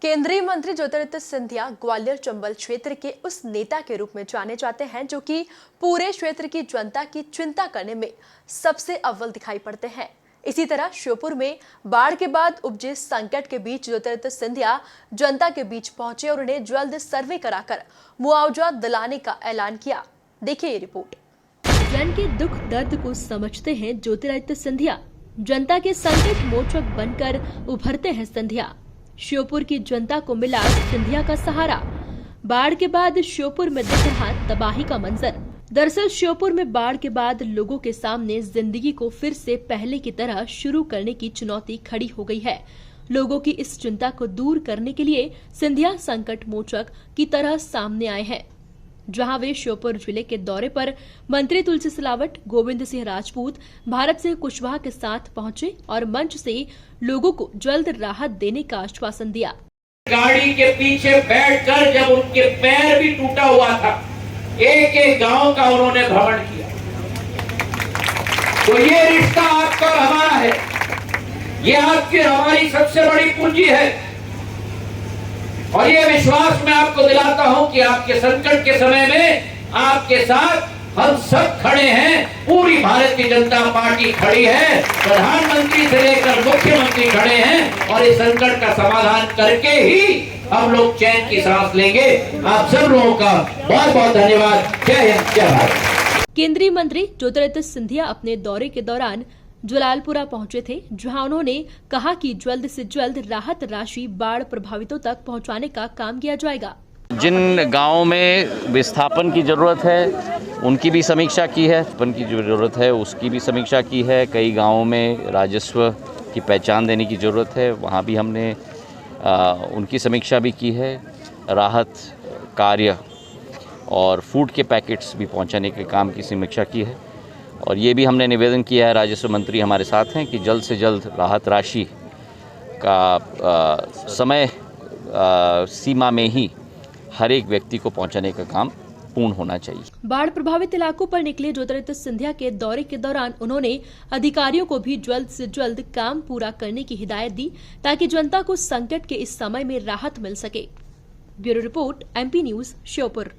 केंद्रीय मंत्री ज्योतिरादित्य सिंधिया ग्वालियर चंबल क्षेत्र के उस नेता के रूप में जाने जाते हैं जो कि पूरे क्षेत्र की जनता की चिंता करने में सबसे अव्वल दिखाई पड़ते हैं। इसी तरह श्योपुर में बाढ़ के बाद उपजे संकट के बीच ज्योतिरादित्य सिंधिया जनता के बीच पहुंचे और उन्हें जल्द सर्वे कराकर मुआवजा दिलाने का ऐलान किया। देखिए ये रिपोर्ट। जन के दुख दर्द को समझते हैं ज्योतिरादित्य सिंधिया, जनता के संकट मोचक बनकर उभरते हैं सिंधिया। श्योपुर की जनता को मिला सिंधिया का सहारा। बाढ़ के बाद श्योपुर में दिख रहा तबाही का मंजर। दरअसल श्योपुर में बाढ़ के बाद लोगों के सामने जिंदगी को फिर से पहले की तरह शुरू करने की चुनौती खड़ी हो गई है। लोगों की इस चिंता को दूर करने के लिए सिंधिया संकट मोचक की तरह सामने आए हैं। जहां वे श्योपुर जिले के दौरे पर मंत्री तुलसी सिलावट, गोविंद सिंह राजपूत, भारत सिंह कुशवाहा के साथ पहुंचे और मंच से लोगों को जल्द राहत देने का आश्वासन दिया। गाड़ी के पीछे बैठकर जब उनके पैर भी टूटा हुआ था, एक एक गांव का उन्होंने भ्रमण किया। तो ये रिश्ता आपका और हमारा है, ये आपकी हमारी सबसे बड़ी पूंजी है। और ये विश्वास मैं आपको दिलाता हूं कि आपके संकट के समय में आपके साथ हम सब खड़े हैं। पूरी भारतीय जनता पार्टी खड़ी है, प्रधानमंत्री से लेकर मुख्यमंत्री खड़े हैं और इस संकट का समाधान करके ही हम लोग चैन की सांस लेंगे। आप सब लोगों का बहुत बहुत धन्यवाद। जय हिंद, जय भारत। केंद्रीय मंत्री ज्योतिरादित्य सिंधिया अपने दौरे के दौरान जलालपुरा पहुंचे थे, जहां उन्होंने कहा कि जल्द से जल्द राहत राशि बाढ़ प्रभावितों तक पहुंचाने का काम किया जाएगा। जिन गांवों में विस्थापन की ज़रूरत है उनकी भी समीक्षा की है, विस्थापन की जो ज़रूरत है उसकी भी समीक्षा की है। कई गांवों में राजस्व की पहचान देने की ज़रूरत है, वहां भी हमने उनकी समीक्षा भी की है। राहत कार्य और फूड के पैकेट्स भी पहुंचाने के काम की समीक्षा की है। और ये भी हमने निवेदन किया है, राजस्व मंत्री हमारे साथ हैं, कि जल्द से जल्द राहत राशि का समय सीमा में ही हर एक व्यक्ति को पहुंचाने का काम पूर्ण होना चाहिए। बाढ़ प्रभावित इलाकों पर निकले ज्योतिरादित्य सिंधिया के दौरे के दौरान उन्होंने अधिकारियों को भी जल्द से जल्द काम पूरा करने की हिदायत दी, ताकि जनता को संकट के इस समय में राहत मिल सके। Bureau report, MP news, Sheopur.